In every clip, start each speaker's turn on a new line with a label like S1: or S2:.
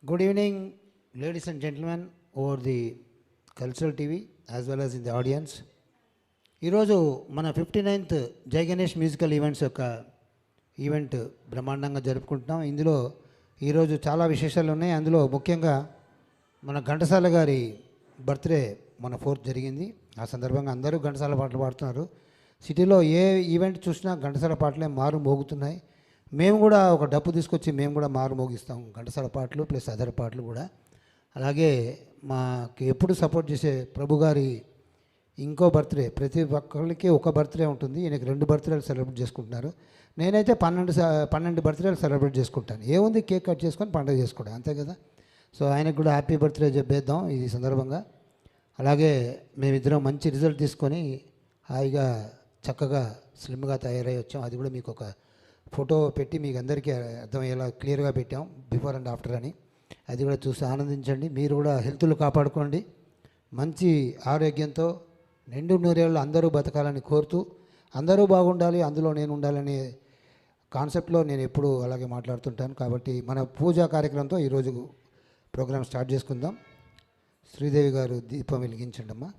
S1: Good evening, ladies and gentlemen, over the Cultural TV as well as in the audience. ఈరోజు మన 59th జై Ganesh musical events యొక్క event బ్రహ్మాండంగా జరుపుకుంటున్నాం. ఇందులో ఈరోజు చాలా విశేషాలు ఉన్నాయి. అందులో ముఖ్యంగా మన ఘంటసాల గారి బర్త్డే మన 4th జరిగింది. ఆ సందర్భంగా అందరూ ఘంటసాల పాటలు పాడుతున్నారు. సిటీలో ఏ ఈవెంట్ చూసినా ఘంటసాల పాటలే మారు మోగుతున్నాయి. మేము కూడా ఒక డప్పు తీసుకొచ్చి మేము కూడా మారు మోగిస్తాం ఘంటసాల పాటలు ప్లస్ అదర్ పాటలు కూడా. అలాగే మాకు ఎప్పుడు సపోర్ట్ చేసే ప్రభు గారి ఇంకో బర్త్డే, ప్రతి ఒక్కరికి ఒక బర్త్డే ఉంటుంది. ఈయనకి 2 బర్త్డేలు సెలబ్రేట్ చేసుకుంటున్నారు. నేనైతే 12 బర్త్డేలు సెలబ్రేట్ చేసుకుంటాను. ఏముంది, కేక్ కట్ చేసుకొని పండుగ చేసుకోవడం, అంతే కదా. సో ఆయనకు కూడా హ్యాపీ బర్త్డే చెప్పేద్దాం ఈ సందర్భంగా. అలాగే మేమిద్దరం మంచి రిజల్ట్ తీసుకొని హాయిగా చక్కగా స్లిమ్గా తయారై వచ్చాం. అది కూడా మీకు ఒక ఫోటో పెట్టి మీకు అందరికీ అర్థమయ్యేలా క్లియర్గా పెట్టాం, బిఫోర్ అండ్ ఆఫ్టర్ అని. అది కూడా చూసి ఆనందించండి. మీరు కూడా హెల్త్లు కాపాడుకోండి. మంచి ఆరోగ్యంతో నిండు నూరేళ్ళు అందరూ బతకాలని కోరుతూ, అందరూ బాగుండాలి అందులో నేను ఉండాలనే కాన్సెప్ట్లో నేను ఎప్పుడూ అలాగే మాట్లాడుతుంటాను. కాబట్టి మన పూజా కార్యక్రమంతో ఈరోజు ప్రోగ్రాం స్టార్ట్ చేసుకుందాం. శ్రీదేవి గారు దీపం వెలిగించండి అమ్మా.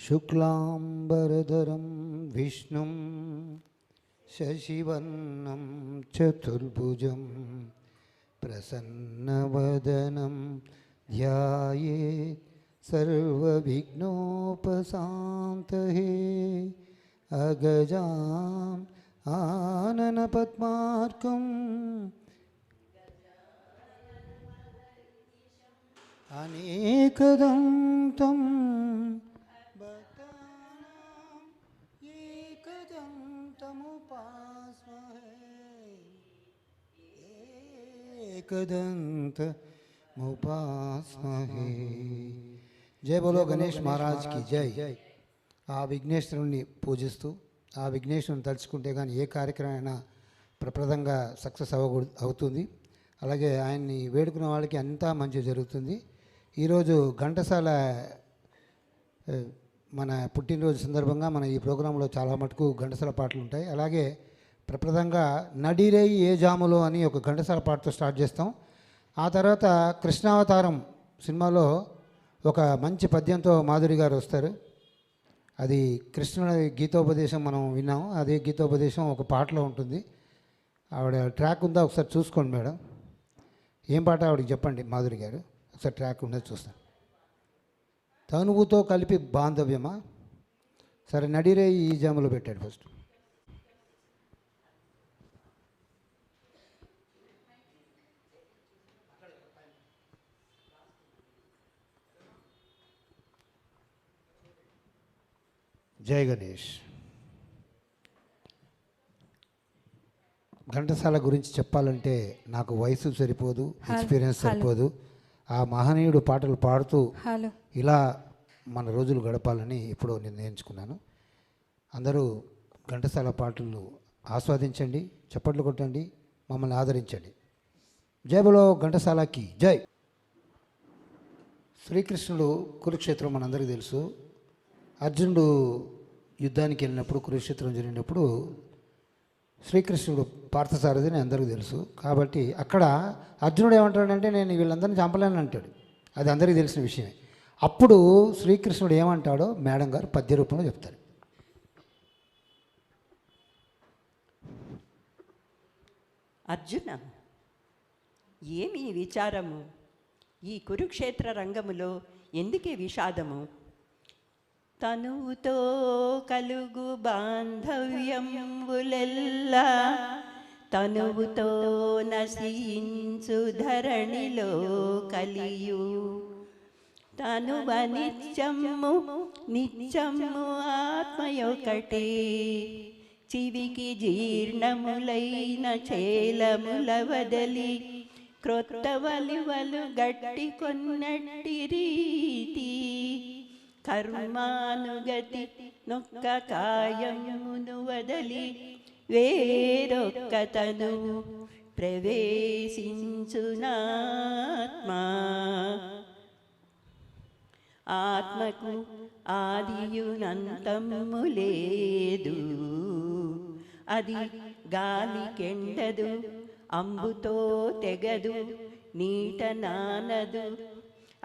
S1: శుక్లాంబరధరం విష్ణుం శశివర్ణం చతుర్భుజం ప్రసన్నవదనం ధ్యాయేత్ సర్వవిఘ్నోపశాంతయే. అగజాం ఆనన పద్మార్కం అనేకదంతం एकदन्तमुपास्महे. జై బోలో గణేష్ మహారాజ్ కి జై. ఆ విఘ్నేశ్వరుణ్ణి పూజిస్తూ, ఆ విఘ్నేశ్వరుని తలుచుకుంటే కానీ ఏ కార్యక్రమం అయినా ప్రప్రదంగా సక్సెస్ అవుతుంది. అలాగే ఆయన్ని వేడుకున్న వాళ్ళకి అంతా మంచి జరుగుతుంది. ఈరోజు ఘంటసాల మన పుట్టినరోజు సందర్భంగా మన ఈ ప్రోగ్రాంలో చాలా మటుకు ఘంటసాల పాటలు ఉంటాయి. అలాగే ప్రప్రదంగా నడిరేయి ఏ జాములో అని ఒక ఘంటసాల పాటతో స్టార్ట్ చేస్తాం. ఆ తర్వాత కృష్ణావతారం సినిమాలో ఒక మంచి పద్యంతో మాధురి గారు వస్తారు. అది కృష్ణుడి గీతోపదేశం మనం విన్నాం. అదే గీతోపదేశం ఒక పాటలో ఉంటుంది. ఆవిడ ట్రాక్ ఉందా ఒకసారి చూసుకోండి మేడం. ఏం పాట ఆవిడకి చెప్పండి మాధురి గారు. ఒకసారి ట్రాక్ ఉన్నది చూస్తాను. తనువుతో కలిపి బాంధవ్యమా, సరే నడిరేయి ఈ జాములో పెట్టాడు ఫస్ట్. జై గణేష్. ఘంటసాల గురించి చెప్పాలంటే నాకు వయసు సరిపోదు, ఎక్స్పీరియన్స్ సరిపోదు. ఆ మహనీయుడు పాటలు పాడుతూ ఇలా మన రోజులు గడపాలని ఎప్పుడో నిర్ణయించుకున్నాను. అందరూ ఘంటసాల పాటలు ఆస్వాదించండి, చప్పట్లు కొట్టండి, మమ్మల్ని ఆదరించండి. జై బోలో ఘంటసాలకి జై. శ్రీకృష్ణుడు కురుక్షేత్రం మనందరికీ తెలుసు. అర్జునుడు యుద్ధానికి వెళ్ళినప్పుడు, కురుక్షేత్రం జరిగినప్పుడు శ్రీకృష్ణుడు పార్థసారథిని అందరికీ తెలుసు. కాబట్టి అక్కడ అర్జునుడు ఏమంటాడంటే నేను వీళ్ళందరినీ చంపలేను అంటాడు. అది అందరికీ తెలిసిన విషయమే. అప్పుడు శ్రీకృష్ణుడు ఏమంటాడో మేడం గారు పద్య రూపంలో చెప్తారు.
S2: అర్జున, ఏమి విచారము? ఈ కురుక్షేత్ర రంగములో ఎందుకే విషాదము? తనువుతో కలుగు బాంధవ్యంబులెల్లా తనువుతో నశించు ధరణిలో కలియు. తనువ నిత్యము నిత్యము ఆత్మయొకటే, చివికి జీర్ణములైన చేలముల వదలి క్రొత్త వలువలు గట్టి కొన్నట్టి రీతి కర్మానుగతి నొక్క కాయమును వదలి వేరొక్క తను ప్రవేశించునాత్మా. ఆత్మకు ఆదియునంతము లేదు, అది గాలికెండదు అంబుతో తెగదు నీట నానదు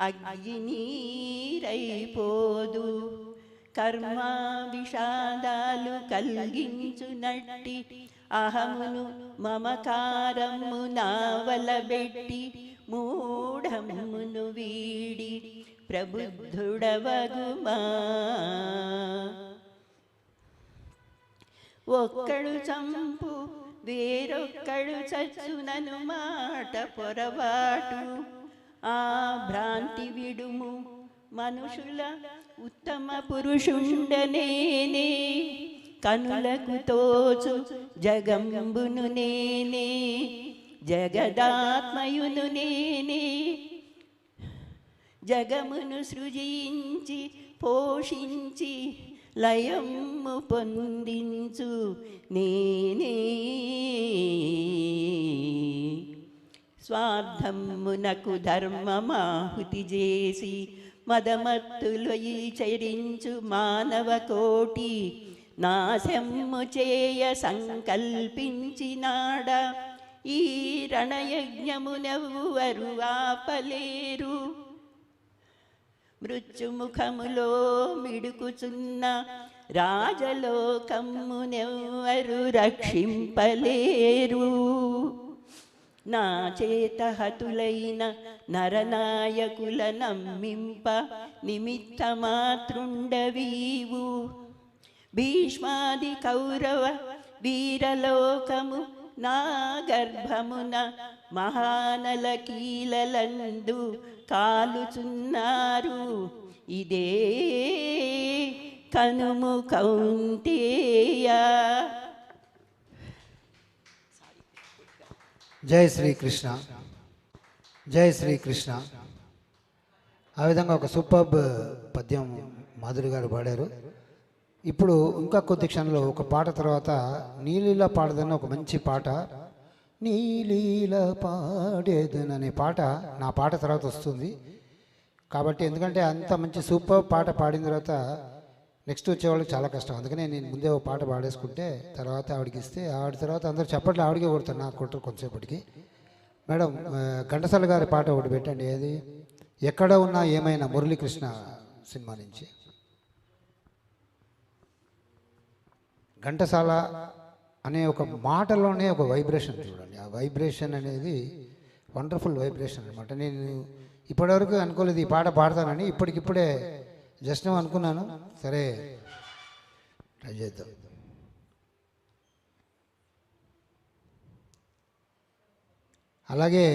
S2: అగ్గి నీరైపోదు కర్మ విషాదాలు కలిగించునట్టి అహమును మమకారము నావలబెట్టి మూఢమును వీడి ప్రబుద్ధుడవగుమా ఒక్కడు చంపు వేరొక్కడు చచ్చునను మాట పొరపాటు ఆ భ్రాంతి విడుము మనుషుల ఉత్తమ పురుషుండనేనే కనులకు తోచు జగంబును నేనే జగదాత్మయును నేనే జగమును సృజించి పోషించి లయము పొందించు నేనే స్వార్థమునకు ధర్మమాహుతి చేసి మదమత్తులు చరించు మానవ కోటి నాశము చేయ సంకల్పించినాడ ఈ రణయజ్ఞమునెవ్వరు ఆపలేరు మృత్యుముఖములో మిడుకుచున్న రాజలోకమునెవ్వరు రక్షింపలేరు నా చేత హతులైన నరనాయకుల నమ్మింప నిమిత్త మాతృండవీవు భీష్మాది కౌరవ వీరలోకము నా గర్భమున మహానల కీలలందు కాలుచున్నారు ఇదే కనుము కౌంతేయ.
S1: జై శ్రీకృష్ణ, జై శ్రీకృష్ణ. ఆ విధంగా ఒక సూపర్బ్ పద్యం మాధురి గారు పాడారు. ఇప్పుడు ఇంకా కొద్ది క్షణంలో ఒక పాట తర్వాత నీలీల పాడదన్న ఒక మంచి పాట, నీలీల పాడేదన్ అనే పాట నా పాట తర్వాత వస్తుంది. కాబట్టి ఎందుకంటే అంత మంచి సూపర్ పాట పాడిన తర్వాత నెక్స్ట్ వచ్చేవాళ్ళకి చాలా కష్టం. అందుకనే నేను ముందే ఒక పాట పాడేసుకుంటే తర్వాత ఆవిడకి ఇస్తే ఆవిడ తర్వాత అందరూ చప్పట్లు ఆవిడకే కొడతారు, నాకు కొట్టరు కొంతసేపటికి. మేడం ఘంటసాల గారి పాట ఒకటి పెట్టండి. ఏది ఎక్కడ ఉన్నా ఏమైనా, మురళీకృష్ణ సినిమా నుంచి. ఘంటసాల అనే ఒక మాటలోనే ఒక వైబ్రేషన్ చూడండి. ఆ వైబ్రేషన్ అనేది వండర్ఫుల్ వైబ్రేషన్ అనమాట. నేను ఇప్పటివరకు అనుకోలేదు ఈ పాట పాడతానని, ఇప్పటికిప్పుడే జస్ట్ అనుకున్నాను. సరే ట్రై చేద్దాం. అలాగే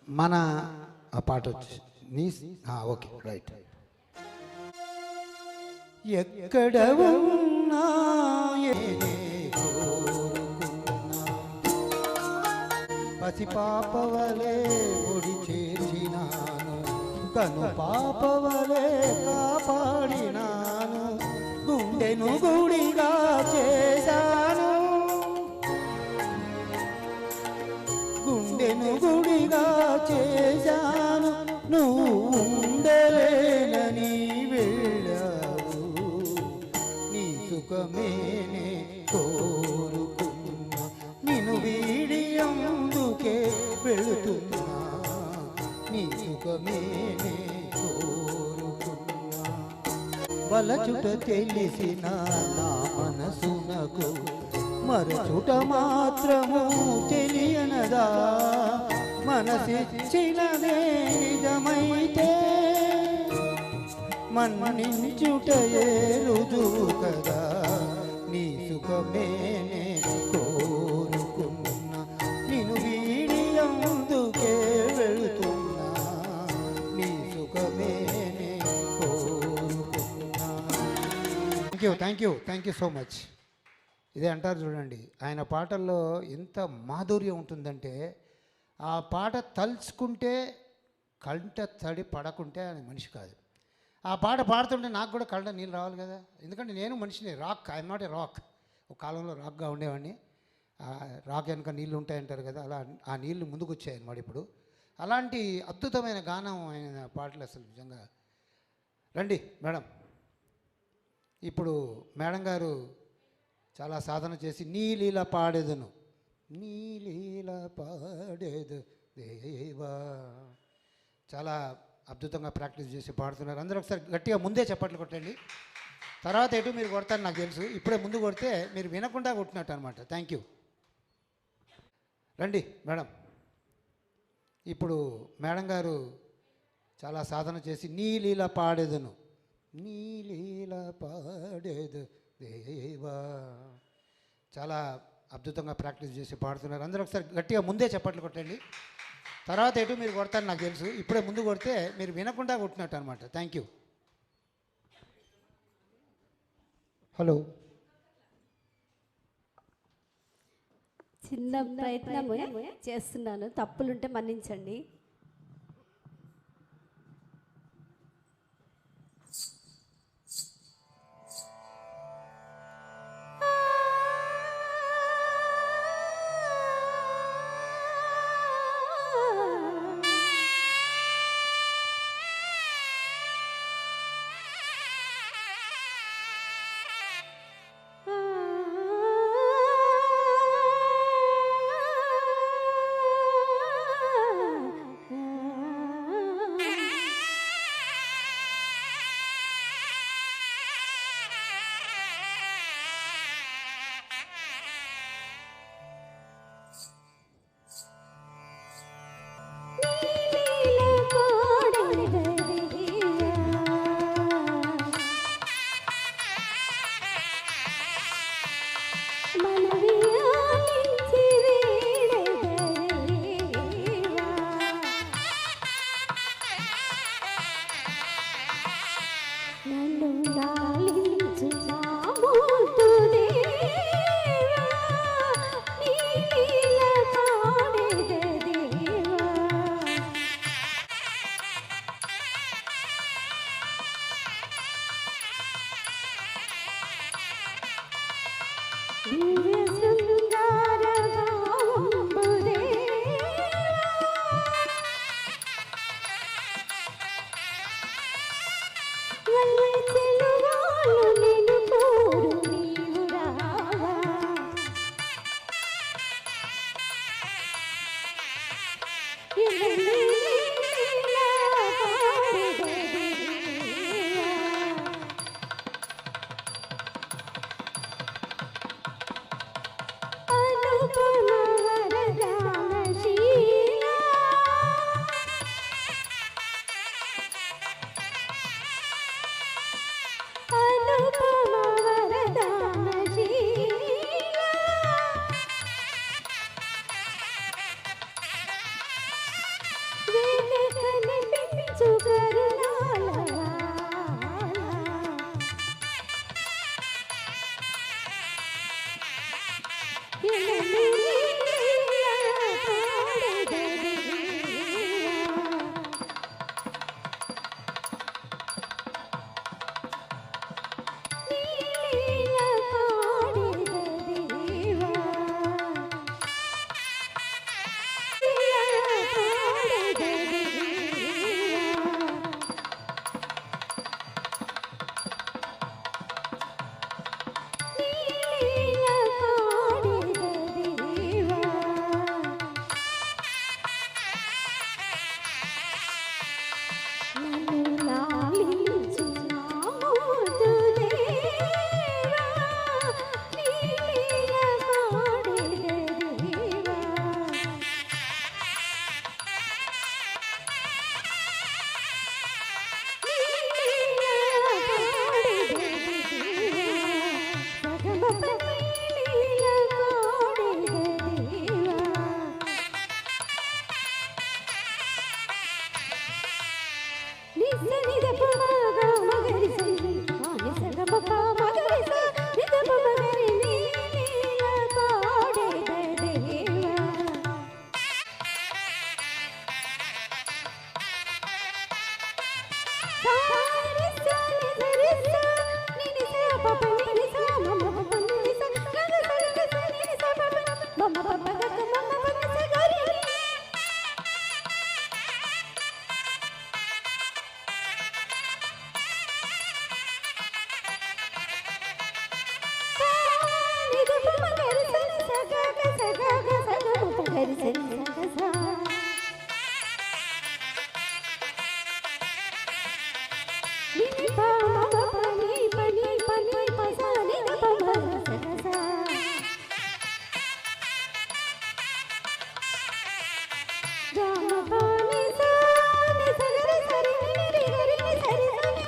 S1: మన ఆ పాట వచ్చి నీ ఓకే రైట్. ఎక్కడ ఉన్నా పసి పాపవలే ఒడి చేర్చినాను, కను పాపవలే కాపాడినాను, గుండెను గుడిగా చేశాను, గుండెను గుడిగా చేశాను, నువ్వు ఉండలేనని వెళ్ళావు, నీ సుఖమేనే కోరుకున్నా, నిన్ను వీడి అందుకే వెళుతున్నా, నీ సుఖమేనే కోరుకున్నా. వలచుట తెలిసిన నా మనసునకు మరచుట మాత్రము తెలియనదా, మనసిచ్చినదే నిజమైతే మన్నించుటయే రుజువు కదా, నీ సుఖమేనే కోరుకున్నా, నిన్ను వీడి అందుకే వెళుతున్నా, నీ సుఖమేనే కోరుకున్నా. Thank you so much. ఇదే అంటారు చూడండి, ఆయన పాటల్లో ఎంత మాధుర్యం ఉంటుందంటే ఆ పాట తలుచుకుంటే కంట తడి పడకుంటే ఆయన మనిషి కాదు. ఆ పాట పాడుతుంటే నాకు కూడా కళ్ళ నీళ్ళు రావాలి కదా, ఎందుకంటే నేను మనిషిని, rock, I'm not a rock. ఒక కాలంలో రాక్గా ఉండేవాడిని. రాక్ వెనుక నీళ్ళు ఉంటాయంటారు కదా, అలా ఆ నీళ్లు ముందుకు వచ్చాయి అన్నమాట ఇప్పుడు. అలాంటి అద్భుతమైన గానం ఆయన పాటలు అసలు నిజంగా. రండి మేడం. ఇప్పుడు మేడం గారు చాలా సాధన చేసి నీలీల పాడేదను, నీ లీల పాడేదు దేవా. చాలా అద్భుతంగా ప్రాక్టీస్ చేసి పాడుతున్నారు. అందరూ ఒకసారి గట్టిగా ముందే చప్పట్లు కొట్టండి. తర్వాత ఎటు మీరు కొడతారు నాకు తెలుసు. ఇప్పుడే ముందు కొడితే మీరు వినకుండా కొట్టినట్టు అనమాట. Thank you. రండి మేడం. ఇప్పుడు మేడం గారు చాలా సాధన చేసి నీ లీల పాడేదను, నీ లీల పాడేదు దేవా. చాలా అద్భుతంగా ప్రాక్టీస్ చేసి పాడుతున్నారు. అందరూ ఒకసారి గట్టిగా ముందే చప్పట్లు కొట్టండి. తర్వాత ఎటు మీరు కొడతారు నాకు తెలుసు. ఇప్పుడే ముందు కొడితే మీరు వినకుండా కొట్టినట్టు అనమాట. Thank you. హలో.
S3: చిన్న ప్రయత్నం చేస్తున్నాను, తప్పులుంటే మన్నించండి. సరి సరి సా ని పా పని పని పని పసా ని ప సా గమ పని సా ని సరి సరి ని రి రి సరి సరి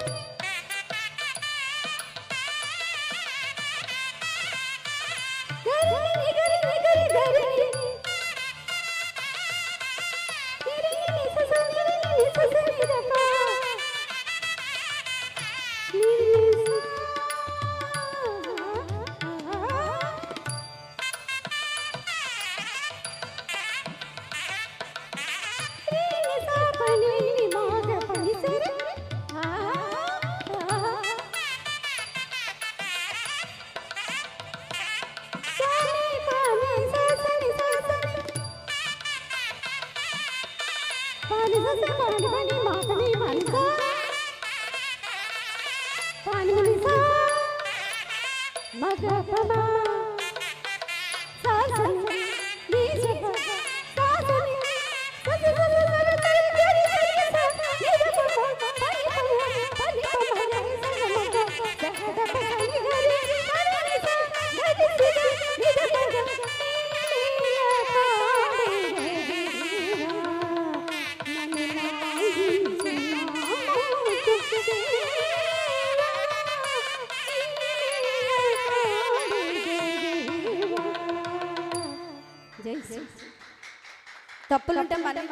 S3: తప్పులుంటే మనం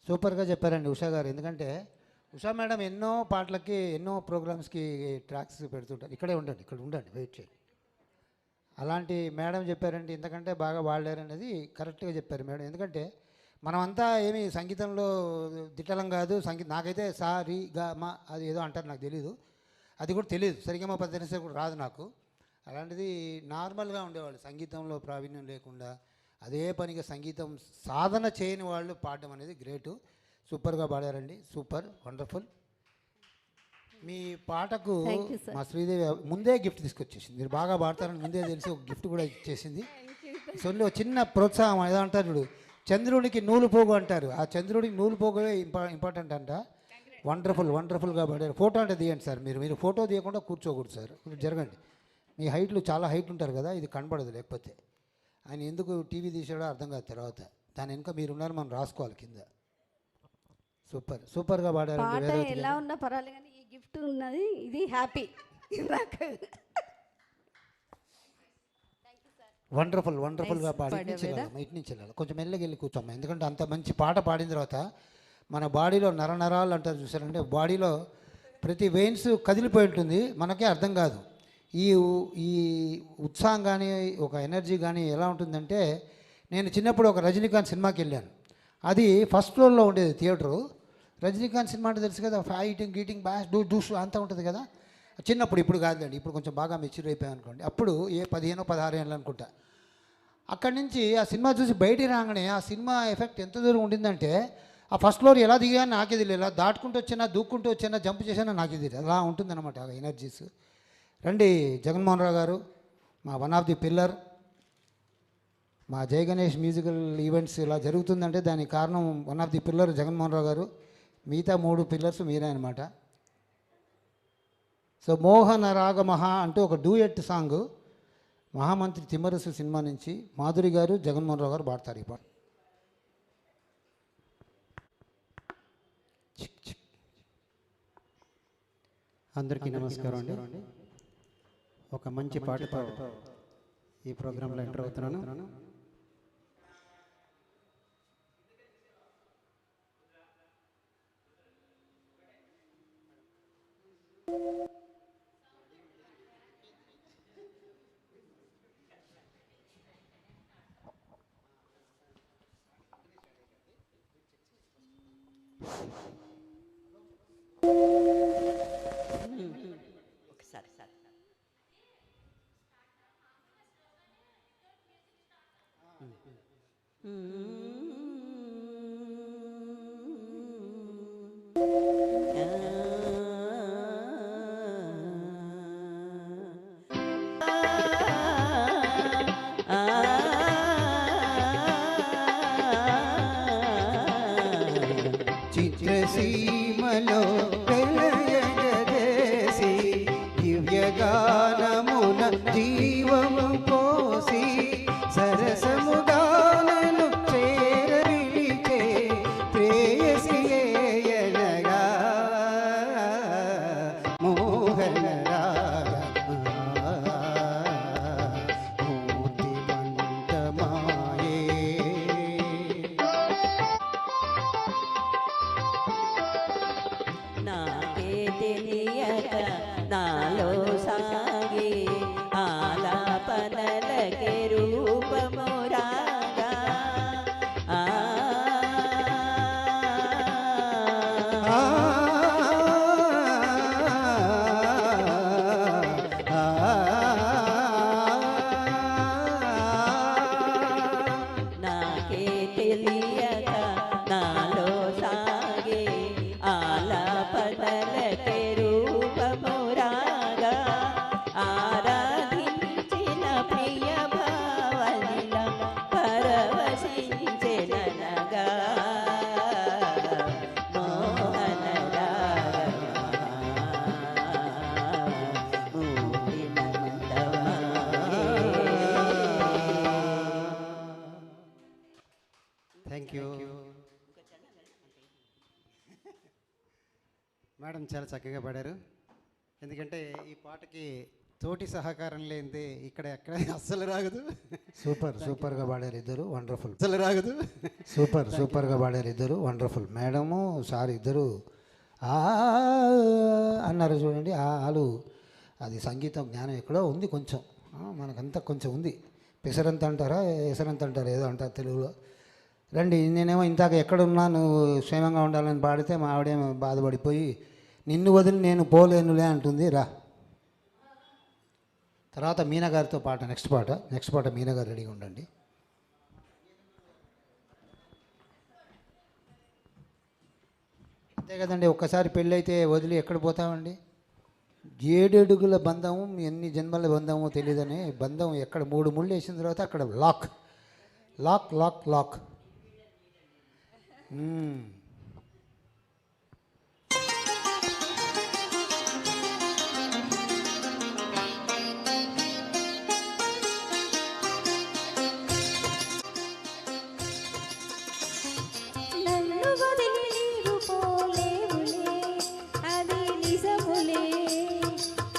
S1: సూపర్గా చెప్పారండి ఉషా గారు. ఎందుకంటే ఉషా మేడం ఎన్నో పాటలకి ఎన్నో ప్రోగ్రామ్స్కి ట్రాక్స్ పెడుతుంటారు. ఇక్కడే ఉండండి, ఇక్కడ ఉండండి, వెయిట్ చేయండి. అలాంటి మేడం చెప్పారండి. ఎందుకంటే బాగా వాడారనేది కరెక్ట్గా చెప్పారు మేడం. ఎందుకంటే మనమంతా ఏమి సంగీతంలో దిట్టలం కాదు. నాకైతే సా రి గా మా అది ఏదో అంటారు, నాకు తెలీదు, అది కూడా తెలియదు. సరిగమ పద్ధతి కూడా రాదు నాకు. అలాంటిది నార్మల్గా ఉండేవాళ్ళు, సంగీతంలో ప్రావీణ్యం లేకుండా అదే పనిగా సంగీతం సాధన చేయని వాళ్ళు పాడడం అనేది గ్రేటు. సూపర్గా పాడారండి, సూపర్, వండర్ఫుల్. మీ పాటకు మా శ్రీదేవి ముందే గిఫ్ట్ తీసుకొచ్చేసింది. మీరు బాగా పాడతారని ముందే తెలిసి ఒక గిఫ్ట్ కూడా ఇచ్చేసింది. సొల్లి ఒక చిన్న ప్రోత్సాహం ఏదో అంటారు చూడు, చంద్రుడికి నూలు పోగు అంటారు. ఆ చంద్రుడికి నూలు పోగువే ఇంపార్టెంట్ అంట. వండర్ఫుల్గా పాడారు. ఫోటో అంటే తీయండి సార్. మీరు ఫోటో తీయకుండా కూర్చోకూడదు సార్, జరగండి. మీ హైట్లు చాలా హైట్ ఉంటారు కదా, ఇది కనబడదు. లేకపోతే ఆయన ఎందుకు టీవీ తీసాడో అర్థం కాదు తర్వాత. దాని వెనుక మీరున్నారు, మనం రాసుకోవాలి కింద. సూపర్గా పాడారు.
S3: ఎలా ఉన్నా పర్వాలేదు కానీ ఈ గిఫ్ట్ ఉన్నది, ఇది హ్యాపీ.
S1: వండర్ఫుల్గా పాడి ఇటు నుంచి వెళ్ళాలి. కొంచెం మెల్లగా వెళ్ళి కూర్చోమ్మా. ఎందుకంటే అంత మంచి పాట పాడిన తర్వాత మన బాడీలో నరనరాలు అంటారు చూసారంటే, బాడీలో ప్రతి వెయిన్స్ కదిలిపోయి ఉంటుంది, మనకే అర్థం కాదు. ఈ ఉత్సాహం కానీ ఒక ఎనర్జీ కానీ ఎలా ఉంటుందంటే, నేను చిన్నప్పుడు ఒక రజనీకాంత్ సినిమాకి వెళ్ళాను. అది ఫస్ట్ ఫ్లోర్లో ఉండేది థియేటరు. రజనీకాంత్ సినిమా అంటే తెలుసు కదా, ఫైటింగ్ గీటింగ్ బ్యాష్ డూస్ అంతా ఉంటుంది కదా చిన్నప్పుడు. ఇప్పుడు కాదులేండి, ఇప్పుడు కొంచెం బాగా మెచ్యూర్ అయిపోయాను అనుకోండి. అప్పుడు 15-16 ఏళ్ళు అనుకుంటా. అక్కడి నుంచి ఆ సినిమా చూసి బయటికి రాగానే ఆ సినిమా ఎఫెక్ట్ ఎంత దూరం ఉండిందంటే, ఆ ఫస్ట్ ఫ్లోర్ ఎలా దిగాను నాకే తెలియదు, ఎలా దాటుకుంటూ వచ్చినా, దూక్కుంటూ వచ్చినా, జంప్ చేసినా నాకే తెలియదు. అలా ఉంటుందన్నమాట ఆ ఎనర్జీస్. రండి జగన్మోహన్ రావు గారు, మా వన్ ఆఫ్ ది పిల్లర్. మా జై గణేష్ మ్యూజికల్ ఈవెంట్స్ ఇలా జరుగుతుందంటే దానికి కారణం one of the pillar Jaganmohan Rao గారు. మిగతా 3 పిల్లర్స్ మీరే అనమాట. సో మోహన రాగ మహా అంటూ ఒక డూయెట్ సాంగ్ మహామంత్రి తిమ్మరసు సినిమా నుంచి మాధురి గారు, జగన్మోహన్ రావు గారు పాడతారు ఈ పాట.
S4: అందరికీ నమస్కారం అండి. ఒక మంచి పాటతో ఈ ప్రోగ్రాంలో ఎంటర్ అవుతున్నాను.
S2: ఒకసారి.
S3: 嗯。
S2: Mm-hmm.
S3: 嗯。
S2: Mm-hmm.
S3: 嗯。
S2: Mm-hmm.
S3: 嗯。
S2: Mm-hmm. Mm-hmm. పరవశించెననగా మోహన
S4: థ్యాంక్ యూ మేడం, చాలా చక్కగా పాడారు. ఎందుకంటే ఈ పాటకి తోటి సహకారం లేనిదే ఇక్కడ ఎక్కడ అస్సలు రాగదు.
S1: సూపర్గా పాడారు ఇద్దరు, వండర్ఫుల్.
S4: అస్సలు రాగదు.
S1: సూపర్గా పాడారు ఇద్దరు, వండర్ఫుల్. మేడము సార్ ఇద్దరు ఆ అన్నారు చూడండి. ఆలు అది సంగీతం జ్ఞానం ఎక్కడో ఉంది కొంచెం, మనకంతా కొంచెం ఉంది. పెసరంత అంటారా, ఎసరంత అంటారా, ఏదో అంటారు తెలుగులో. రండి, నేనేమో ఇందాక ఎక్కడున్నా నువ్వు క్షేమంగా ఉండాలని పాడితే మా ఆవిడేమో బాధపడిపోయి నిన్ను వదిలి నేను పోలేనులే అంటుంది. రా, తర్వాత మీనా గారితో పాట, నెక్స్ట్ పాట మీనా గారు రెడీగా ఉండండి. అంతే కదండి, ఒక్కసారి పెళ్ళైతే వదిలి ఎక్కడ పోతామండి? 7 అడుగుల బంధము, ఎన్ని జన్మల బంధమో తెలియదని బంధం ఎక్కడ 3 ముళ్ళు వేసిన తర్వాత అక్కడ లాక్ లాక్ లాక్ లాక్.
S3: నన్ను వదిలి నీవు పోలేవులే, అది నిజములే.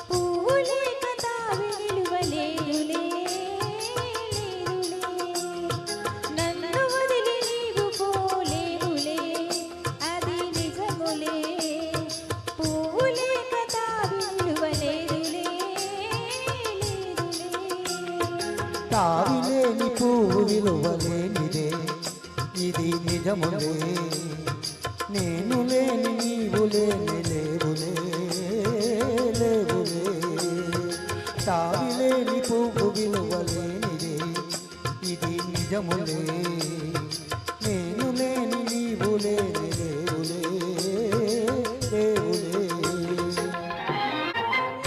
S3: పువ్వులే కథావి నిలువలేనులే, నన్ను వదిలి నీవు పోలేవులే, అది నిజములే. పువ్వులే కథావి నిలువలేనులే.
S1: తావిలేని పువ్వు విలువలేనిదే, ఇది నిజములే. నేను లేని నీవు లేని లేవులే లేవులే. తావిలేని పువ్వు విలువలేనిదే, ఇది నిజములే. నేను లేని నీవు లేని లేవులే లేవులే.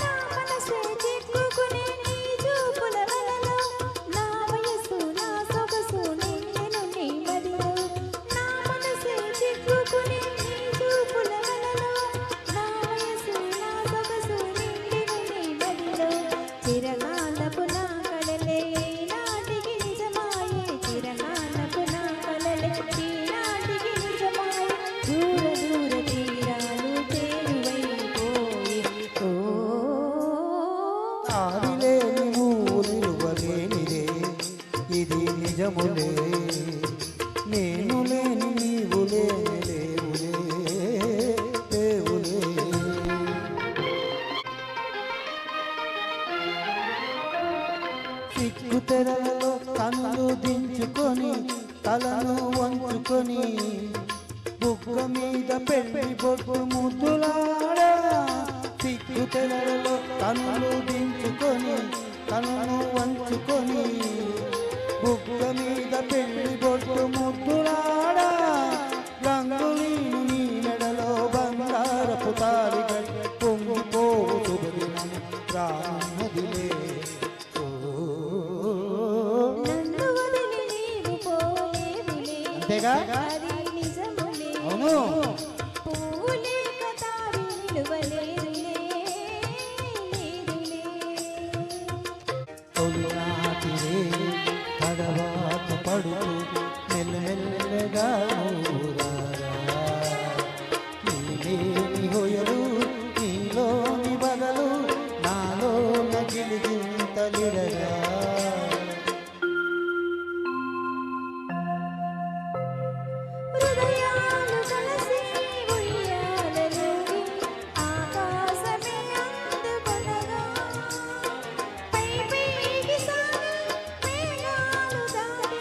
S3: నా మనసే చిక్కుకునే నీ చూపుల వలలో, నా వయసు నా సొగసు నిండెను నీ మదిలో. నా మనసే చిక్కుకునే నీ చూపుల వలలో, నా వయసు నా సొగసు నిండెను నీ మదిలో. చిరకాలపు నా కలలే ఈనాటికి నిజమాయే, చిరకాలపు నా కలలే ఈనాటికి నిజమాయే. దూర దూర తీరాలు తేలివైపోయి ఓ
S1: తావిలేని నువ్వు నిలువలేనిదే, ఇది నిజములే. నేను లేని నీవు లేని లేవులే లేవులే. సిగ్గు తెరలలో కన్నులు దించుకొని తలను వంచుకొని బుగ్గ మీద పెళ్లి బొట్టు ముద్దులాడా. సిగ్గు తెరలలో కన్నులు దించుకొని తలను వంచుకొని బుగ్గ మీద పెళ్లి బొట్టు ముద్దులాడా. రంగులీను నీ మెడలో బంగారపు తాళి కట్టి పొంగిపోవు శుభదినం రానున్నదిలే.
S3: నన్ను వదిలి నీవు పోలేవులే,
S1: అంతేగా?
S3: అది నిజములే.
S1: అవును.
S3: పువ్వులే కథావి నిలువలేనులే, లేనులే.
S1: తొలినాటిరే తడవాత పడుతూ మెల్లమెల్లగా ఊరారా. నీలేని హొయలు నీలోని బదలు నాలో నగిలిగింతలిడగా.
S3: హృదయాలు కలిసి ఉయ్యాలలోని ఆకాశమే అందుకొనగా. పై పైకి సాగి మేఘాలు దాటి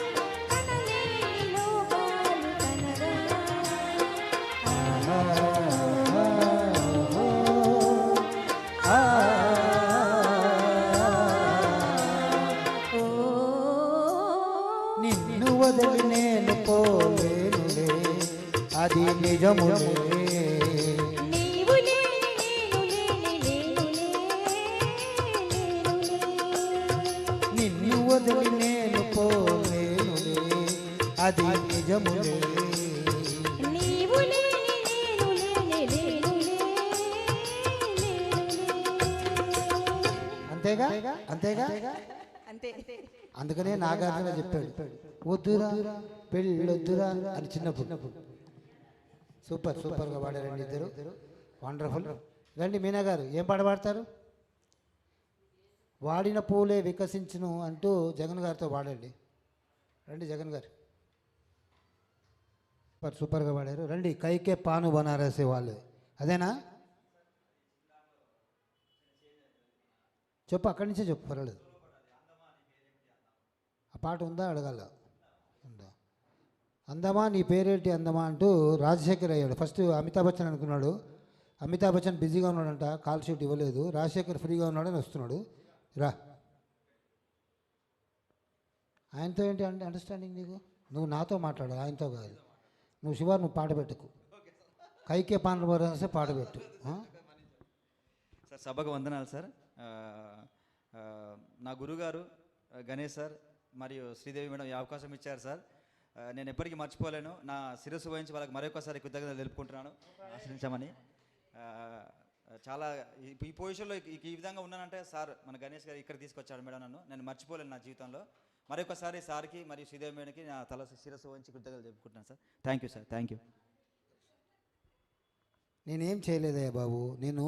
S3: కనలేని లోకాలు కనగా. ఓ
S1: నిన్ను వదిలి నేను పోలేనులే, అది నిజములే.
S3: నీవు లేని నేను లేని లేనులే, లేనులే.
S1: నిన్ను వదిలి నేను పోలేనులే, అది నిజములే.
S3: నీవు లేని నేను లేనే లేనులే,
S1: అంతేగా అంతేగా.
S2: అంతే.
S1: అందుకనే నాగార్జున చెప్పాడు, వద్దురా పెళ్ళొద్దురా అని చిన్నప్పుడు. సూపర్గా పాడారండి ఇద్దరు, వండర్ఫుల్. రండి మీనా గారు, ఏం పాట పాడతారు? వాడిన పూలే వికసించును అంటూ జగన్ గారితో పాడండి. రండి జగన్ గారు, సూపర్గా పాడారు. రండి, కైకే పాను బనారసే వాళ్ళు, అదేనా? చెప్పు, అక్కడి నుంచే చెప్పు, పర్వాలేదు. ఆ పాట ఉందా అడగాల? ఉందా? అందమా నీ పేరేంటి అందమా అంటూ రాజశేఖర్ అయ్యాడు. ఫస్ట్ అమితాబ్ బచ్చన్ అనుకున్నాడు. అమితాబ్ బచ్చన్ బిజీగా ఉన్నాడంట, కాల్ షీట్ ఇవ్వలేదు. రాజశేఖర్ ఫ్రీగా ఉన్నాడని వస్తున్నాడు. రా, ఆయనతో ఏంటి అంటే అండర్స్టాండింగ్ నీకు? నువ్వు నాతో మాట్లాడు, ఆయనతో కాదు. నువ్వు శివ, నువ్వు పాట పెట్టుకు, కైకే పాన్ బనారసే పాట పెట్టు.
S5: సార్ సభకు వందనాలు సార్. నా గురుగారు గణేష్ సార్ మరియు శ్రీదేవి మేడం ఈ అవకాశం ఇచ్చారు సార్. నేను ఎప్పటికీ మర్చిపోలేను. నా శిరస్సు వహించి వాళ్ళకి మరొకసారి కృతజ్ఞతలు తెలుపుకుంటున్నాను, ఆశ్రయించామని. చాలా ఈ పొజిషన్లో ఈ విధంగా ఉన్నానంటే సార్ మన గణేష్ గారు ఇక్కడ తీసుకొచ్చాడు మేడం నన్ను. నేను మర్చిపోలేను నా జీవితంలో. మరొకసారి సార్కి మరియు శ్రీదేవి మేడంకి నా శిరస్సు వహించి కృతజ్ఞతలు తెలుపుకుంటున్నాను sir. Thank you sir, thank you.
S1: నేనేం చేయలేదయ్యా బాబు, నేను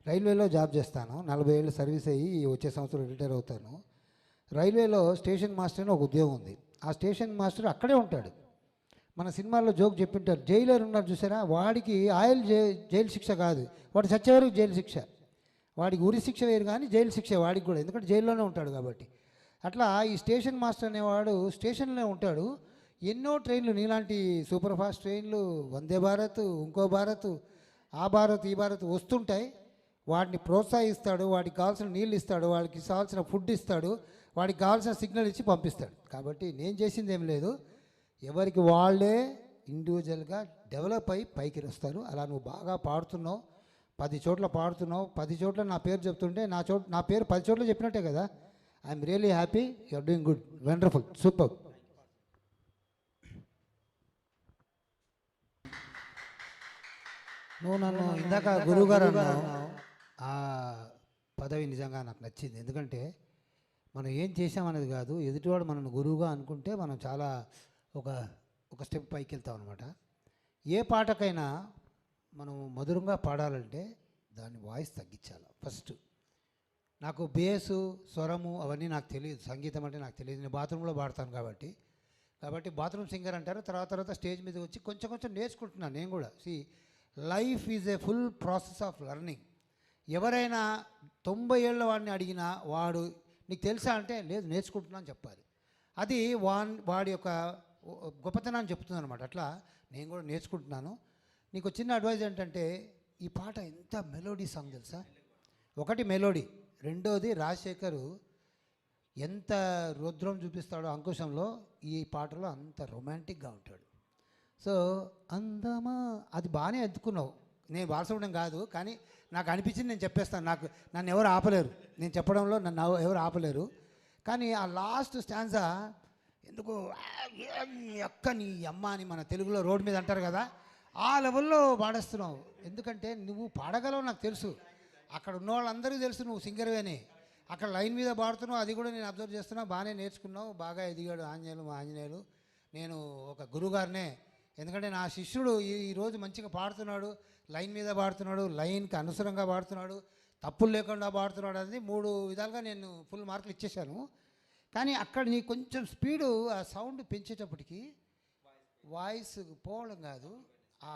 S1: రైల్వేలో జాబ్ చేస్తాను. 40 ఏళ్ళు సర్వీస్ అయ్యి వచ్చే సంవత్సరం రిటైర్ అవుతాను. రైల్వేలో స్టేషన్ మాస్టర్ అని ఒక ఉద్యోగం ఉంది. ఆ స్టేషన్ మాస్టర్ అక్కడే ఉంటాడు. మన సినిమాల్లో జోక్ చెప్పింటారు, జైలర్ ఉన్నారు చూసారా, వాడికి జైలు శిక్ష కాదు, వాడు చచ్చేవరకు జైలు శిక్ష. వాడికి ఉరి శిక్ష వేరు కానీ జైలు శిక్ష వాడికి కూడా, ఎందుకంటే జైల్లోనే ఉంటాడు కాబట్టి. అట్లా ఈ స్టేషన్ మాస్టర్ అనేవాడు స్టేషన్లోనే ఉంటాడు. ఎన్నో ట్రైన్లు నీలాంటి సూపర్ ఫాస్ట్ ట్రైన్లు, వందే భారత్, ఇంకో భారత్, ఆ భారత్ ఈ భారత్ వస్తుంటాయి. వాడిని ప్రోత్సహిస్తాడు, వాడికి కావాల్సిన నీళ్ళు ఇస్తాడు, వాడికి కావాల్సిన ఫుడ్ ఇస్తాడు, వాడికి కావాల్సిన సిగ్నల్ ఇచ్చి పంపిస్తాడు. కాబట్టి నేను చేసింది ఏం లేదు, ఎవరికి వాళ్ళే ఇండివిజువల్గా డెవలప్ అయ్యి పైకి వస్తారు. అలా నువ్వు బాగా పాడుతున్నావు, 10 చోట్ల పాడుతున్నావు, 10 చోట్ల నా పేరు చెప్తుంటే నా పేరు 10 చోట్ల చెప్పినట్టే కదా. I'm really happy, you are doing good, wonderful, super. నువ్వు నన్ను ఇందాక గురువుగారు అన్నావు, ఆ పదవి నిజంగా నాకు నచ్చింది. ఎందుకంటే మనం ఏం చేసామనేది కాదు, ఎదుటివాడు మనల్ని గురువుగా అనుకుంటే మనం చాలా ఒక స్టెప్ పైకి వెళ్తాం అనమాట. ఏ పాటకైనా మనం మధురంగా పాడాలంటే దాని వాయిస్ తగ్గించాలి ఫస్ట్. నాకు బేసు, స్వరము అవన్నీ నాకు తెలియదు, సంగీతం అంటే నాకు తెలియదు. నేను బాత్రూంలో పాడతాను కాబట్టి బాత్రూమ్ సింగర్ అంటారు. తర్వాత స్టేజ్ మీద వచ్చి కొంచెం నేర్చుకుంటున్నాను నేను కూడా. Life is a full process of learning. ఎవరైనా 90 ఏళ్ళ వాడిని అడిగినా వాడు నీకు తెలుసా అంటే లేదు నేర్చుకుంటున్నాను చెప్పాలి. అది వాడి యొక్క గొప్పతనాన్ని చెప్తుంది అనమాట. అట్లా నేను కూడా నేర్చుకుంటున్నాను. నీకు చిన్న అడ్వైజ్ ఏంటంటే, ఈ పాట ఎంత మెలోడీ సాంగ్ తెలుసా? ఒకటి మెలోడీ, రెండోది రాజశేఖరు ఎంత రుద్రం చూపిస్తాడో అంకుశంలో, ఈ పాటలో అంత రొమాంటిక్గా ఉంటాడు. సో అందమా అది బాగానే ఎత్తుకున్నావు. నేను బాలసుబ్రహ్మణ్యం కాదు, కానీ నాకు అనిపించింది నేను చెప్పేస్తాను. నన్ను ఎవరు ఆపలేరు, నేను చెప్పడంలో నన్ను ఎవరు ఆపలేరు. కానీ ఆ లాస్ట్ స్టాన్జా ఎందుకు అక్క నీ అమ్మ అని మన తెలుగులో రోడ్డు మీద అంటారు కదా, ఆ లెవెల్లో పాడేస్తున్నావు. ఎందుకంటే నువ్వు పాడగలవు నాకు తెలుసు, అక్కడ ఉన్న వాళ్ళందరికీ తెలుసు నువ్వు సింగర్వేనే. అక్కడ లైన్ మీద పాడుతున్నావు, అది కూడా నేను అబ్జర్వ్ చేస్తున్నా. బాగానే నేర్చుకున్నావు, బాగా ఎదిగాడు ఆంజనేయులు. నేను ఒక గురువుగారినే, ఎందుకంటే నా శిష్యుడు ఈరోజు మంచిగా పాడుతున్నాడు, లైన్ మీద పాడుతున్నాడు, లైన్కి అనుసరంగా పాడుతున్నాడు, తప్పులు లేకుండా పాడుతున్నాడు. అనేది 3 విధాలుగా నేను ఫుల్ మార్కులు ఇచ్చేశాను. కానీ అక్కడ నీ కొంచెం స్పీడు, ఆ సౌండ్ పెంచేటప్పటికి వాయిస్ పోవడం కాదు, ఆ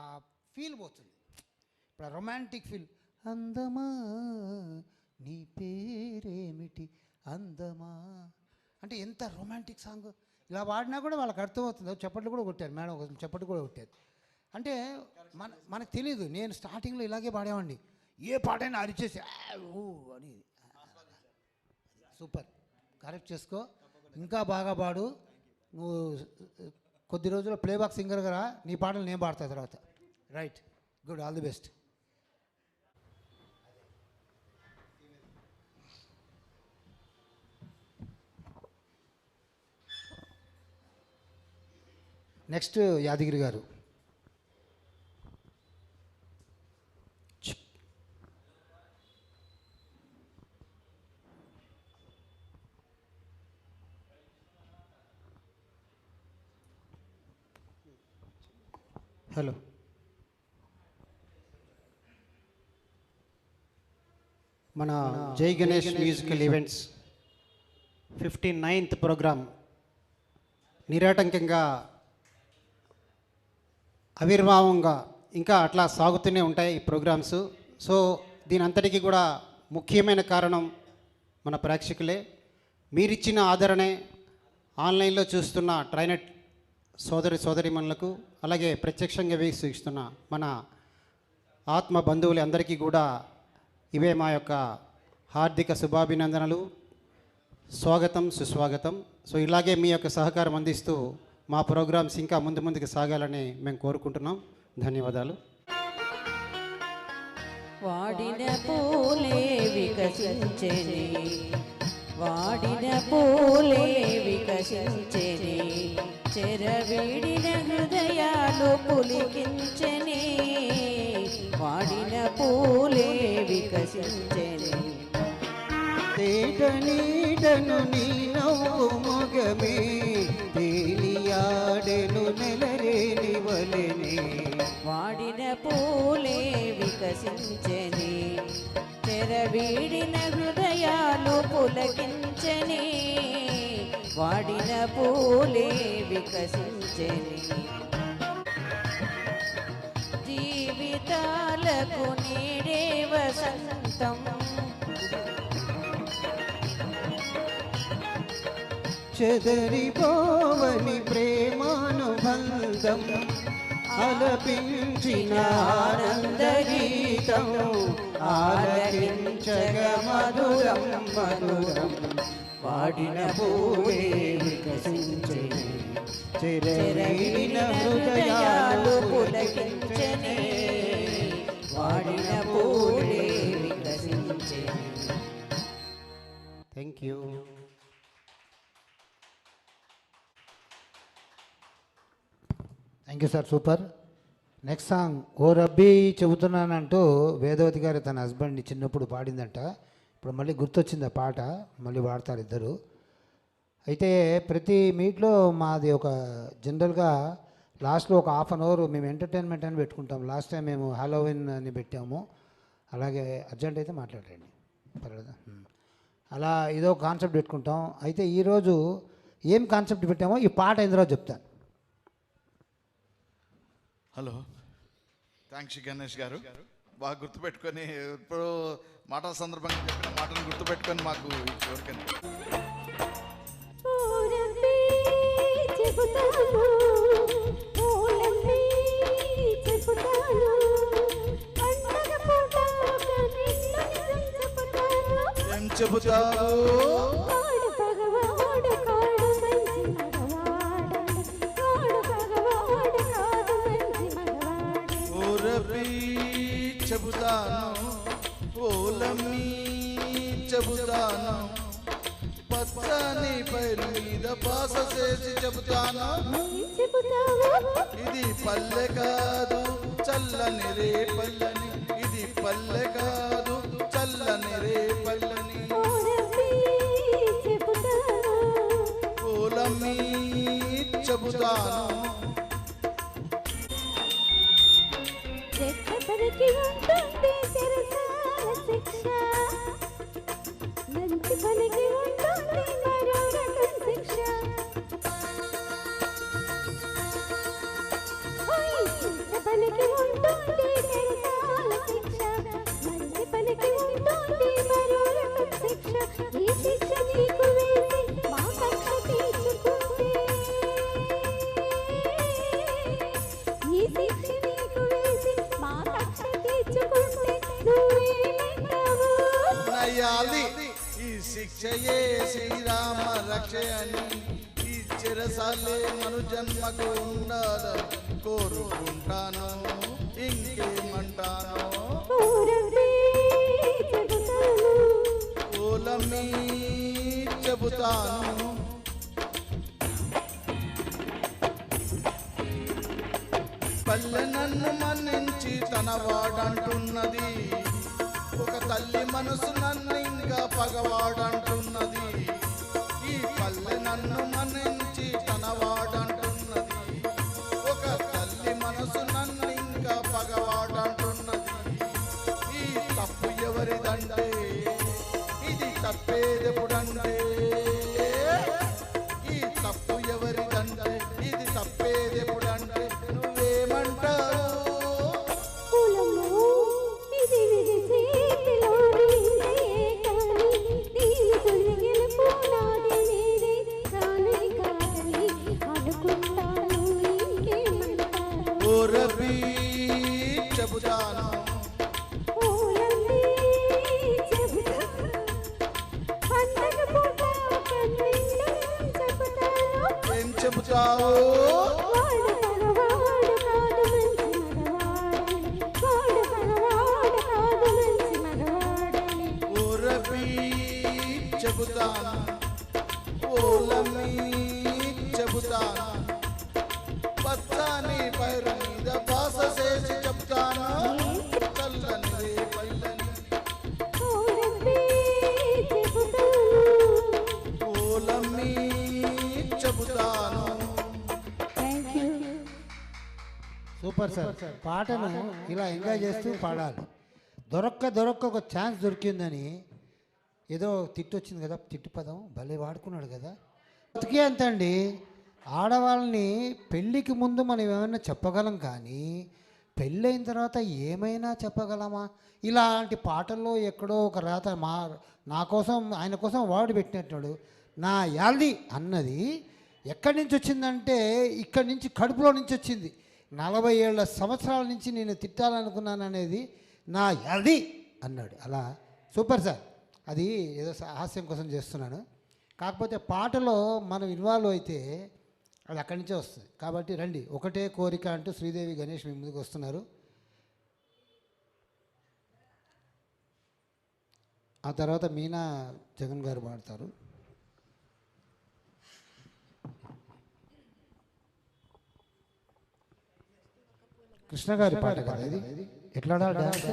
S1: ఫీల్ పోతుంది. ఇప్పుడు రొమాంటిక్ ఫీల్, అందమా నీ పేరేమిటి అందమా అంటే ఎంత రొమాంటిక్ సాంగ్. ఇలా వాడినా కూడా వాళ్ళకి అర్థమవుతుంది. చప్పట్లు కూడా కొట్టారు మేడం, ఒక చప్పట్లు కూడా కొట్టారు. అంటే మనకు తెలీదు. నేను స్టార్టింగ్లో ఇలాగే పాడేవాడిని, ఏ పాటైనా అరిచేసి ఊ అని. సూపర్, కరెక్ట్ చేసుకో, ఇంకా బాగా పాడు. నువ్వు కొద్ది రోజుల్లో ప్లేబాక్ సింగర్గా రా, నీ పాటలు నేను పాడతా తర్వాత. Right, good, all the best. Next Yadagiri గారు.
S4: హలో, మన జై Ganesh musical events 59th programme నిరాటంకంగా ఆవిర్భావంగా ఇంకా అట్లా సాగుతూనే ఉంటాయి ఈ ప్రోగ్రామ్స్. సో దీని అంతటికీ కూడా ముఖ్యమైన కారణం మన ప్రేక్షకులే. మీరిచ్చిన ఆదరణే ఆన్లైన్లో చూస్తున్న ట్రైనర్ సోదరిమణులకు, అలాగే ప్రత్యక్షంగా వీక్షిస్తున్న మన ఆత్మ బంధువులు అందరికీ కూడా ఇవే మా యొక్క హార్దిక శుభాభినందనలు, స్వాగతం, సుస్వాగతం. సో ఇలాగే మీ యొక్క సహకారం అందిస్తూ మా ప్రోగ్రామ్స్ ఇంకా ముందుకు సాగాలని మేము కోరుకుంటున్నాం. ధన్యవాదాలు.
S2: వాడిన పూలే వికసించెని, వాడిన పూలే వికసించెని, చెరవీడిన హృదయాలు పులికించెని, వాడిన పూలే వికసించెని.
S4: తేటనీడను నీ నవ్వు మొగమే, తేలియాడెను నెలరేని వలెనే.
S2: వాడిన పూలే వికసించెని, చెరవీడిన హృదయాలు పులకించెని, వాడిన పూలే వికసించెని. జీవితాలకు నీడే వసంతం,
S4: చెదరిపోవని ప్రేమానుబంధం, ఆలపించిన ఆనంద గీతం, ఆలకించగ మధురం మధురం. వాడిన పూలే వికసించెని, చెరవీడిన హృదయాలు
S2: పులకించెని, వాడిన పూలే వికసించెని.
S4: Thank you.
S1: Thank you sir, super. Next song ఓ రబ్బీ చెబుతున్నానంటూ వేదవతి గారు తన హస్బెండ్ని చిన్నప్పుడు పాడిందంట. ఇప్పుడు మళ్ళీ గుర్తొచ్చింది ఆ పాట, మళ్ళీ పాడతారు ఇద్దరు. అయితే ప్రతి మీట్లో మాది ఒక జనరల్గా లాస్ట్లో ఒక హాఫ్ అన్ అవర్ మేము ఎంటర్టైన్మెంట్ అని పెట్టుకుంటాం. లాస్ట్ టైం మేము హాలోవిన్ అని పెట్టాము. అలాగే అర్జెంట్ అయితే మాట్లాడండి, పర్వాలేదా? అలా ఇదో కాన్సెప్ట్ పెట్టుకుంటాం. అయితే ఈరోజు ఏం కాన్సెప్ట్ పెట్టామో ఈ పాట ఎందులో చెప్తాను.
S6: హలో, థ్యాంక్స్ గణేష్ గారు. బాగా గుర్తుపెట్టుకొని ఇప్పుడు మాటల సందర్భంగా చెప్పిన మాటను గుర్తుపెట్టుకొని మాకు ఎవరికైనా
S3: ఊరంబి చెబుతాను, ఊరంబి చెబుతాను, పండగ పూట ఒక నిన్ను నిజం చెబుతాను.
S6: ఏం చెబుతావు?
S3: వాడు పగవాడు కాడు మంచి మగవాడు, వాడు పగవాడు కాడు మంచి మగవాడు.
S6: ఊరపి చెబుతాను, ఓలమ్మి చెబుతాను, పచ్చని పైరు మీద పాస చేసి చెబుతాను.
S3: ఏం చెబుతావు?
S6: ఇది పల్లె కాదు చల్లని రే పల్లని, ఇది పల్లె కాదు చల్లని రే పల్లని.
S3: ఊరంబి చెబుతాను,
S6: పూలమ్మి చెబుతాను.
S3: చెట్ల పనికి ఉంటుంది చెరసాల శిక్ష, మంచి పనికి ఉంటుంది మరో రకం శిక్ష. ఓయ్, చెట్ల పనికి ఉంటుంది చెరసాల శిక్ష, మంచి పనికి ఉంటుంది మరో రకం శిక్ష. ఈ శిక్ష నీకు వేసి మా కక్ష తీర్చుకుంటే, ఈ శిక్ష నీకు వేసి మా కక్ష తీర్చుకుంటే నువ్వేమంటావు?
S6: నయ్యాలి ఈ శిక్షయే శ్రీరామ రక్ష అని, ఈ చెరసాలే మను జన్మకు ఉండాలని కోరుకుంటాను. ఇంకేమంటాను?
S3: ఊరంబి చెబుతాను,
S6: పూలమ్మి చెబుతాను. పల్లె నన్ను మన్నించి తన వాడంటున్నది, ఒక తల్లి మనసు నన్ను ఇంకా పగవాడంటున్నది. ఈ పల్లె నన్ను మన్నించి తన వాడంటున్నది, ఒక తల్లి మనసు నన్ను ఇంకా పగవాడంటున్నది. ఈ తప్పు ఎవరిదంటే, ఇది తప్పేదెప్పుడంటే, ఈ తప్పు ఎవరిదంటే, ఇది తప్పేదెప్పుడంటే నువ్వేమంటావు?
S3: కులము ఇది విధి చేతిలోని కానీ దీని తొలి గెలుపు నాది నీది కాని కాదని అనుకుంటాను. ఇంకేమంటారు?
S6: ఓ రబీ చెబుతాను,
S3: పూలన్నీ చెబుతాను, పండగ పూట కన్నీళ్ళు చెబుతాను.
S6: ఏం చెబుతావు?
S3: వాడు పగవాడు కాదు మంచి మగవాడని, వాడు పగవాడు కాదు మంచి మగవాడని.
S6: ఓ రబీ చెబుతాను, ఓలమ్మీ చెబుతాను, పచ్చని పైరు మీద బాస చేసి చెప్తాను. చల్లని రేపల్లని
S3: పూలన్నీ చెబుతాను.
S6: ఓలమ్మీ చెబుతాను.
S3: Thank you.
S1: Super sir. పాటను ఇలా ఎంజాయ్ చేస్తూ పాడాలి. దొరక్క ఒక ఛాన్స్ దొరికిందని ఏదో తిట్టు వచ్చింది కదా, తిట్టు పదం భలే వాడుకున్నాడు కదా. బతికే అంత అండి. ఆడవాళ్ళని పెళ్ళికి ముందు మనం ఏమైనా చెప్పగలం, కానీ పెళ్ళైన తర్వాత ఏమైనా చెప్పగలమా? ఇలాంటి పాటల్లో ఎక్కడో ఒక రాత నా కోసం ఆయన కోసం వాడు పెట్టినట్టు నా యాల్ది అన్నది ఎక్కడి నుంచి వచ్చిందంటే ఇక్కడి నుంచి కడుపులో నుంచి వచ్చింది. 40 ఏళ్ళ సంవత్సరాల నుంచి నేను తిట్టాలనుకున్నాను అనేది నా యాల్ది అన్నాడు. అలా సూపర్ సార్. అది ఏదో హాస్యం కోసం చేస్తున్నాను. కాకపోతే పాటలో మనం ఇన్వాల్వ్ అయితే అది అక్కడి నుంచే వస్తుంది. కాబట్టి రండి, ఒకటే కోరిక అంటూ శ్రీదేవి గణేష్ మీ ముందుకు వస్తున్నారు. ఆ తర్వాత మీనా జగన్ గారు పాడతారు. కృష్ణ గారి పాట కదా ఇది. ఎట్లా డాన్స్?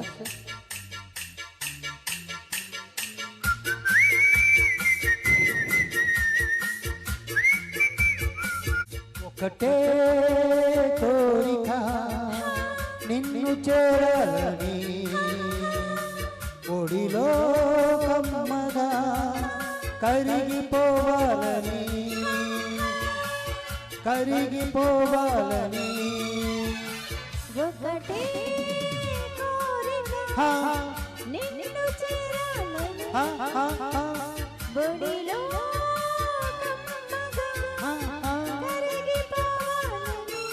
S1: ఒకటే కోరిక నిన్ను చేరాలని, ఒడిలో కమ్మగా కరిగిపోవాలని, కరిగిపోవాలని.
S3: ఒకటే కోరిక నిన్ను చేరాలని, బడిలో కమ్మగా కరిగిపోవాలని,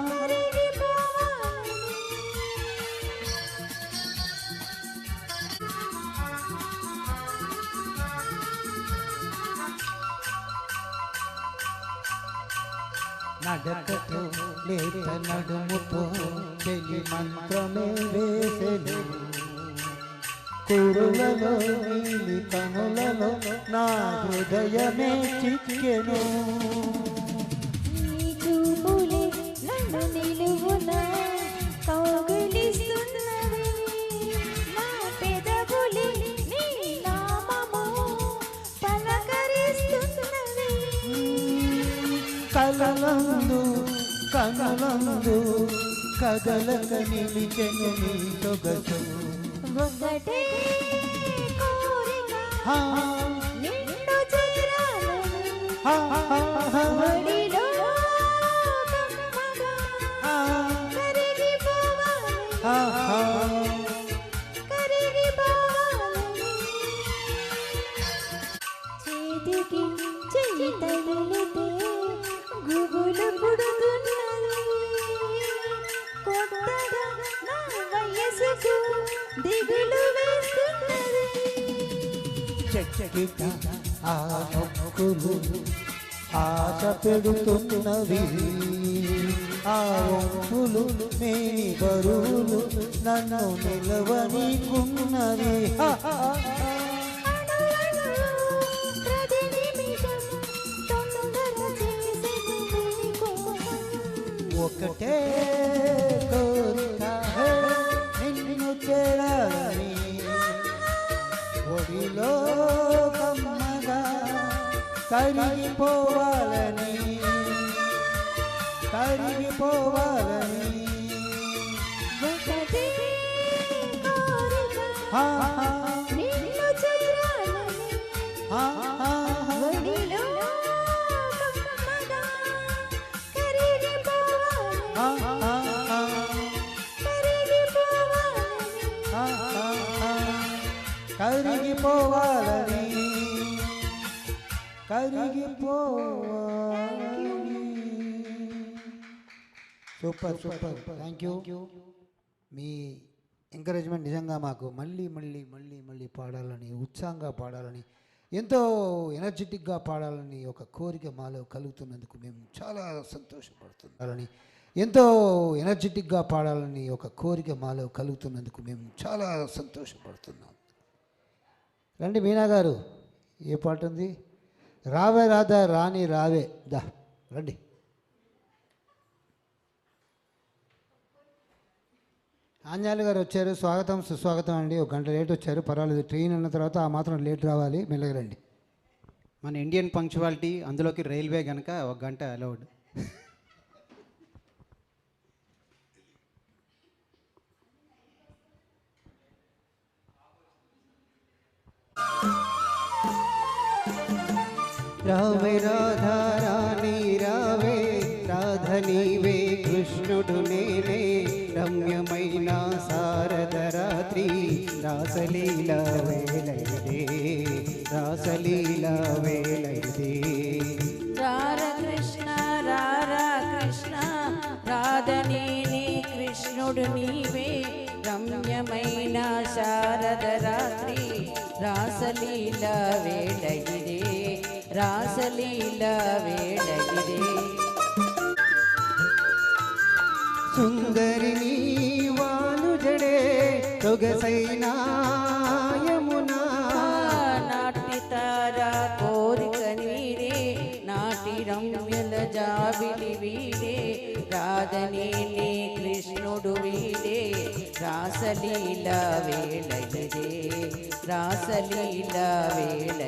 S3: కరిగిపోవాలని.
S1: నడకతో లేత నడుముతో చెలి మంత్రమే వేసెను, కురులలో నీలి కనులలో నా హృదయమే చిక్కెను.
S3: నీ చూపులే నన్ను నిలువునా కౌగిలిస్తున్నవి, నా పెదవులే నీ నామము పలకరిస్తున్నవి.
S1: కలలందు కనులందు కదలక నిలిచెను నీ సొగసు.
S3: ఒకటే కోరిక నిన్ను చేరాలని, ఒడిలో కమ్మగా కరిగిపోవాలని, కరిగిపోవాలని. చేతికి చెయ్యి తగిలితే గుబులు పుడుతున్నది, కొత్తగా నా వయసుకు దిగులు వేస్తున్నది.
S1: చెక్కిట ఆ మొక్కులు ఆశ పెడుతున్నవి, ఆ ఒప్పులు మేని బరువులు నన్ను నిలవనీకున్నవి. ఒకటే కోరిక నిన్ను చేరాలని ఒడిలో కమ్మగా కరిగిపోవాలని కరిగిపోవాలని
S3: ఒకటే కోరిక
S1: హా, హా,
S3: నిన్ను చేరాలని
S1: హా, హా, హా.
S3: ఒడిలో కమ్మగా కరిగిపోవాలని
S1: హా, హా, హా.
S3: కరిగిపోవాలని
S1: హా, హా, హా. కరిగిపోవాలని కరిగిపోవాలని. Super super, thank you. మీ ఎంకరేజ్మెంట్ నిజంగా మాకు మళ్ళీ మళ్ళీ మళ్ళీ మళ్ళీ పాడాలని, ఉత్సాహంగా పాడాలని, ఎంతో ఎనర్జెటిక్గా పాడాలని ఒక కోరిక మాలో కలుగుతున్నందుకు మేము చాలా సంతోషపడుతున్నారని, ఎంతో ఎనర్జెటిక్గా పాడాలని ఒక కోరిక మాలో కలుగుతున్నందుకు మేము చాలా సంతోషపడుతున్నాం. రండి మీనా గారు, ఏ పాట ఉంది? రావే రాధా రాణి రావే దా, రండి. ఆంజనేయులు గారు వచ్చారు, స్వాగతం సుస్వాగతం అండి. ఒక గంట లేట్ వచ్చారు, పర్వాలేదు. ట్రైన్ అన్న తర్వాత ఆ మాత్రం లేట్ రావాలి, మెల్లగా రండి.
S4: మన ఇండియన్ పంక్చువాలిటీ, అందులోకి రైల్వే కనుక 1 గంట అలౌడ్. రావే రాధా రాణి రావే, రాధ నీవే కృష్ణుడు నేనే, రమ్యమైన శారద రాత్రి రాసలీల వేళైదే, రాసలీల వేళైదే.
S2: రార కృష్ణ రారా కృష్ణ రాధని నీ కృష్ణుడు నీవే, రమ్యమైన శారద రాత్రి రాసలీల వేళగిరే, రాసలీల వేళగిరే.
S4: సుందరిని వాలు జడే సొగసైనా యమునా,
S2: నాటి తారా కోరిక నీరే, నాటి రమ్యుల జాబిలి వీడే, రాధని నీ కృష్ణుడు వీడే, రాసలీల వేళగిరే, రాసలీల వేళగిరే.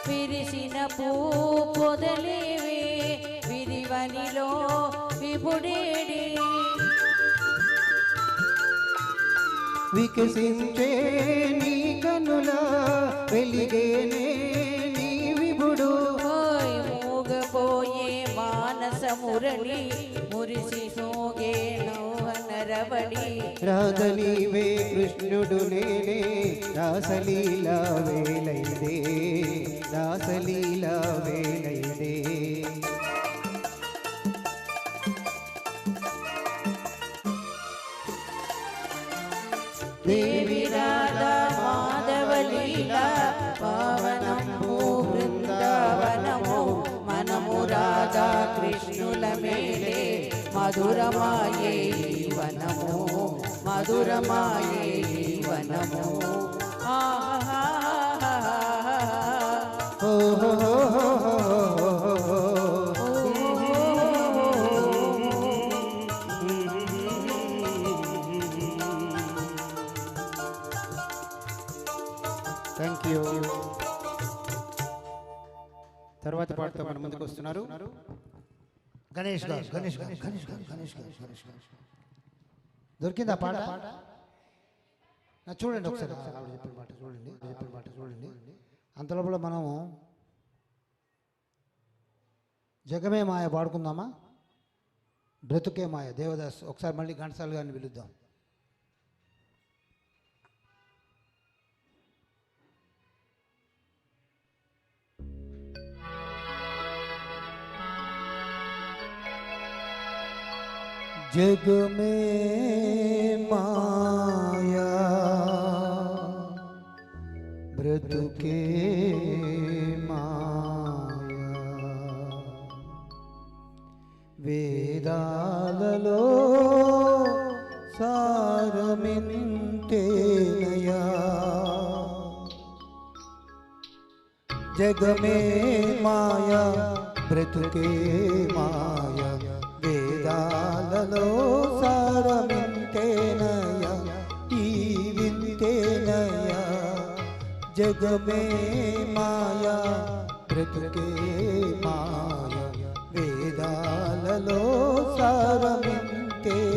S2: విరిసిన పూ పొదలేవే విరివనిలో విపుడేడి,
S4: వికసించే నీ కనుల వెలిగేనే నీ విభుడు,
S2: ఓయ్ మూగపోయే మానస మురళి మురిసి సోగే నరవడి,
S4: రాధ నీవే కృష్ణుడు నేనే, రాసలీల వేళైదే, రాసలీల వేళైదే.
S2: దేవి రాధా మాధవలీల పావనము బృందావనము, మనము రాధా కృష్ణుల మేలే, మధురమాయే వనము, మధురమాయే వనము. ఆహా
S4: థ్యాంక్ యూ. తర్వాత పాటతో మన ముందుకు వస్తున్నారు
S1: గణేష్ గారు, గణేష్ గారు, గణేష్ గారు, గణేష్ గారు, గణేష్ గారు. దొరికిందా పాట? చూడండి ఒకసారి, ఆవిడ చెప్పిన పాట చూడండి, చెప్పిన పాట చూడండి. అంతలోపల మనము జగమే మాయ పాడుకుందామా? బ్రతుకే మాయ, దేవదాస్. ఒకసారి మళ్ళీ ఘంటసాల గారిని పిలుద్దాం. जग में माया ब्रतुके माया వేదాలలో జగమే మాయా బ్రతుకే మాయా వేదాలలో సారమింతేనయ ఈ వింతేనయ జగమే మాయా బ్రతుకే మాయా వేదాలలో సారమింతేనయ